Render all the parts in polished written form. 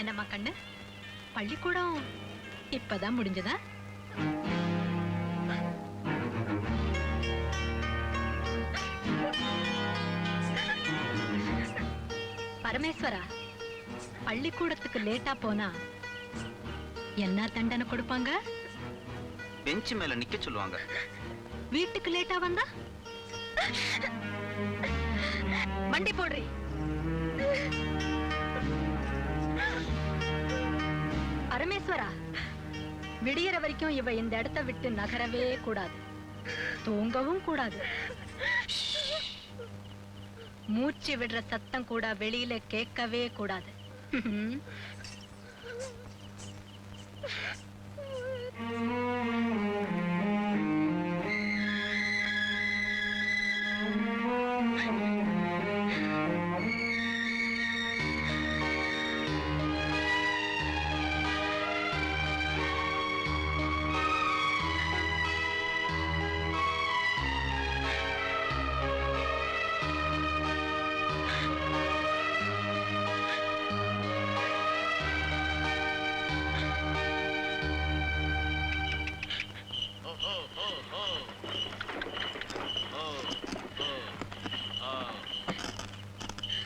என்னம்மா கண்ணு, பள்ளிக்கூடம் இப்பதான் முடிஞ்சதா? பரமேஸ்வரா, பள்ளிக்கூடத்துக்கு லேட்டா போனா என்ன தண்டனை கொடுப்பாங்க? பெஞ்ச் மேல நிக்க சொல்லுவாங்க. வீட்டுக்கு லேட்டா வந்தா வண்டி போடுறி. பரமேஸ்வரா, விடியற வரைக்கும் இவ இந்த இடத்தை விட்டு நகரவே கூடாது, தூங்கவும் கூடாது. மூச்சு விடுற சத்தம் கூட வெளியில கேட்கவே கூடாது.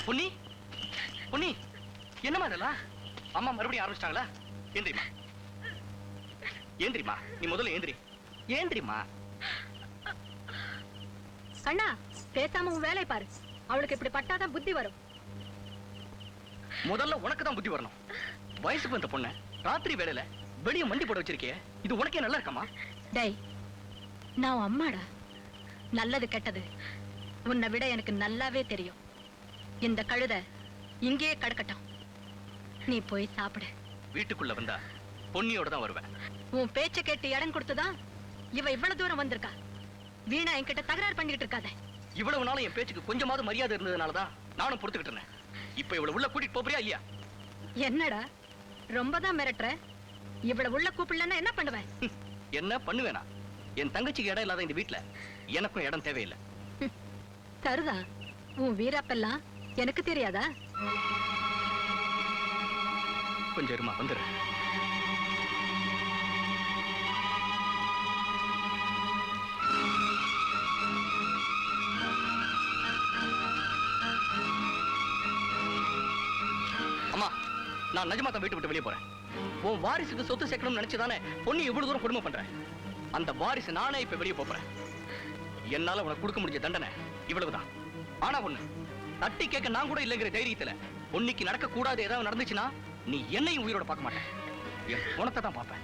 பொன்னி, பொன்னி, என்னமா இதெல்லாம்? அம்மா மறுபடியும் ஆரம்பிச்சிட்டாங்களா? ஏந்திரிமா, ஏந்திரிமா, நீ முதல்ல ஏந்திரி, ஏந்திரிமா. கண்ணா, பேசாம உன் வேலை பாரு. அவளுக்கு இப்படி பட்டாதான் புத்தி வரும். முதல்ல உனக்கு தான் புத்தி வரணும். வயசுக்கு வந்த பொண்ணு ராத்திரி வேலையில வெளியே மண்டி போட வச்சிருக்கே, இது உனக்கே நல்லா இருக்காமா? டேய், நான் அம்மாடா. நல்லது கெட்டது உன்னை விட எனக்கு நல்லாவே தெரியும். இந்த கழுதை இங்கேயே கடக்கட்டும், நீ போய் சாப்பிடு. வீட்டுக்குள்ள வந்தா பொன்னியோட தான் வருவேன். உன் பேச்ச கேட்டு இடம் கொடுத்துதான் இவ இவ்வளவு தூரம் வந்திருக்கா. வீணா என்கிட்ட தகராறு பண்ணிட்டு இருக்காத. இவ்வளவு நாளும் என் பேச்சுக்கு கொஞ்சமாவது மரியாதை இருந்ததுனாலதான் நானும் பொறுத்துக்கிட்டு இருந்தேன். இப்ப இவ்வளவு உள்ள கூட்டிட்டு போறியா இல்லையா? என்னடா ரொம்பதான் மிரட்டுற? இவ்வளவு உள்ள கூப்பிடலன்னா என்ன பண்ணுவேன்? என்ன பண்ணுவேனா? என் தங்கச்சிக்கு இடம் இல்லாத இந்த வீட்டுல எனக்கும் இடம் தேவையில்லை. சரிதான், உன் வீராப்பெல்லாம் எனக்கு தெரியாதா? கொஞ்சம் இருமா, வந்துரு. அம்மா, நான் நிஜமா தான் வீட்டு விட்டு வெளியே போறேன். உன் வாரிசுக்கு சொத்து சேர்க்கணும்னு நினைச்சுதானே பொண்ணு இவ்வளவு தூரம் கொடுமை பண்றேன். அந்த வாரிசு நானே இப்ப வெளியே போறேன். என்னால உனக்கு கொடுக்க முடிஞ்ச தண்டனை இவ்வளவுதான். ஆனா ஒண்ணு, தட்டி கேட்க நான் கூட இல்லைங்கிற தைரியத்துல பொன்னிக்கு நடக்க கூடாது ஏதாவது நடந்துச்சுன்னா நீ என்னையும் உயிரோட பார்க்க மாட்டேன், என் குணத்தை தான் பார்ப்பேன்.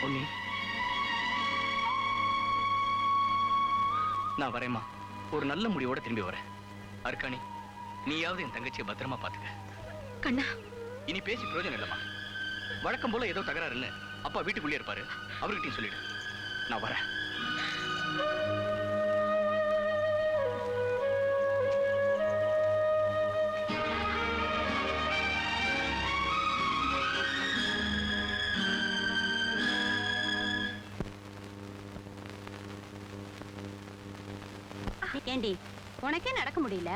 பொன்னி, நான் வரேம்மா. ஒரு நல்ல முடிவோட திரும்பி வரேன். அர்க்காணி, நீயாவது என் தங்கச்சியை பத்திரமா பாத்துக்க. கண்ணா, இனி பேசி பிரயோஜனம் இல்லம்மா. வழக்கம் போல ஏதோ தகராறுன்னு அப்பா வீட்டுக்குள்ளே இருப்பாரு, அவர்கிட்டையும் சொல்லிடு. நான் வரேன். ஏண்டி, உனக்கே நடக்க முடியல?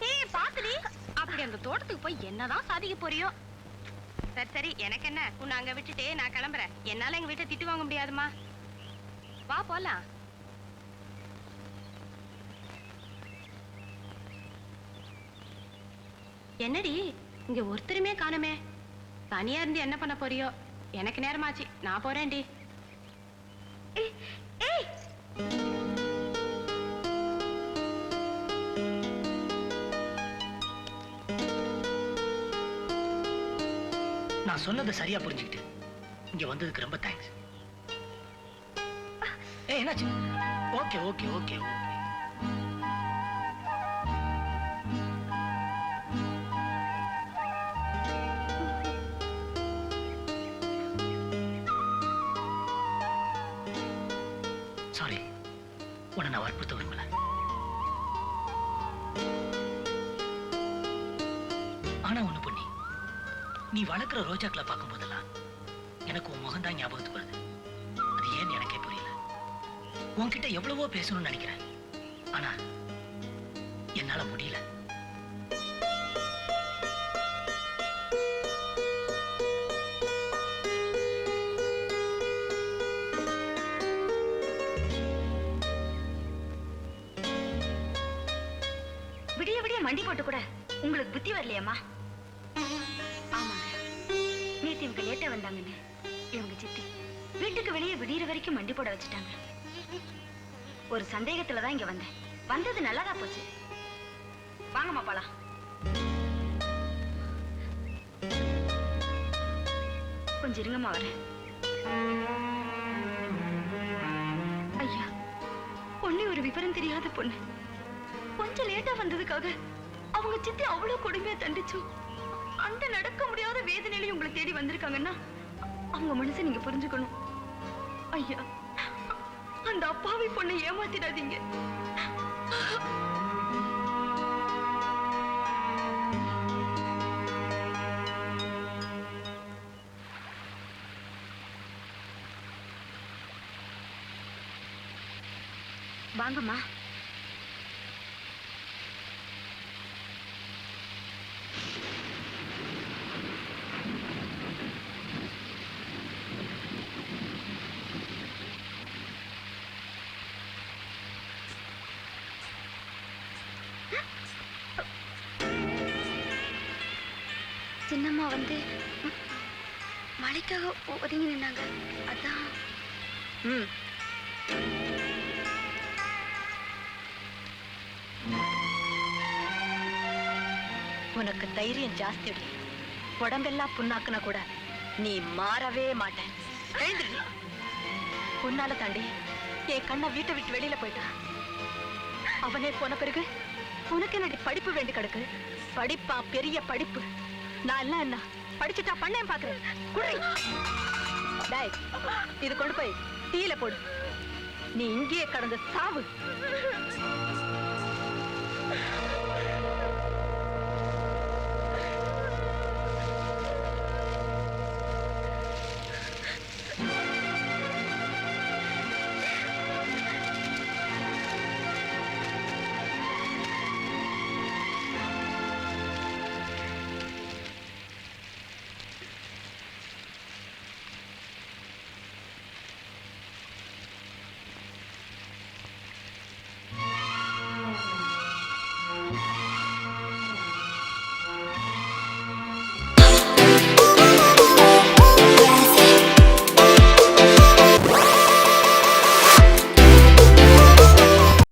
ஏய் பாத்துடி, அப்படி அந்த தோட்டத்துக்கு போய் என்னதான் சாதிக்க போறியோ? சரி சரி, எனக்கு என்ன, உன்னை அங்க விட்டுட்டு நான் கிளம்புறேன். என்னால எங்க வீட்டை திட்டு வாங்க முடியாதுமா. வா போலாம். என்னடி இங்க ஒருத்தருமே காணுமே? தனியா இருந்து என்ன பண்ண போறியோ? எனக்கு நேரமாச்சு, நான் போறேன்டி. ஏய் ஏய், நான் சொன்னதை சரியா புரிஞ்சுக்கிட்டு இங்க வந்ததுக்கு ரொம்ப தேங்க்ஸ். என்னாச்சு? Okay okay okay. சாரி, உன்னை நான் வற்புறுத்த விரும்பல. ஆனா ஒண்ணு பொன்னி, நீ வளர்க்குற ரோஜாக்களை பார்க்கும் போதெல்லாம் எனக்கு உன் முகம் தான் ஞாபகத்துக்கு வருது. அது ஏன்னு எனக்கே புரியல. உன்கிட்ட எவ்வளவோ பேசணும்னு நினைக்கிறேன், ஆனா என்னால முடியல. மண்டி போட்டு கூட உங்களுக்கு புத்தி வரலையாம்மா? ஆமாங்க, நேத்து இவங்க லேட்டா வந்தாங்கன்னு இவங்க சித்தி வீட்டுக்கு வெளியே விடியற வரைக்கும் மண்டி போட வச்சுட்டாங்க. ஒரு சந்தேகத்துலதான் இங்க வந்தேன். வந்தது நல்லதா போச்சு. வாங்கம்மா போலாம். கொஞ்சம் இருங்கம்மா வரேன். ஐயா, பொண்ணு ஒரு விவரம் தெரியாத பொண்ணு. கொஞ்சம் லேட்டா வந்ததுக்காக அவங்க சித்தி அவ்வளவு கொடுமையா தண்டிச்சோம். அந்த நடக்க முடியாத வேதனையில உங்களை தேடி வந்திருக்காங்கன்னா அவங்க மனசை நீங்க புரிஞ்சுக்கணும். ஐயா, அந்த அப்பாவி பொண்ணை ஏமாத்திடாதீங்க. வாங்கம்மா. சின்னம்மா வந்து மழைக்காக ஒதுங்கி நின்னாங்க. அதான். உனக்கு தைரியம் ஜாஸ்திடி. உடம்பெல்லாம் புண்ணாக்குனா கூட நீ மாறவே மாட்ட. உன்னால தாண்டி என் கண்ணை வீட்டை விட்டு வெளியில போயிட்டா. அவனே போன பிறகு உனக்கு என்னடி படிப்பு வேண்டி கிடக்கு? படிப்பா பெரிய படிப்பு. நான் எல்லாம் என்ன படிச்சுட்டா பண்ணேன் பாக்குறேன். இது கொண்டு போய் தீயில போடு. நீ இங்கேயே கடந்து சாவு.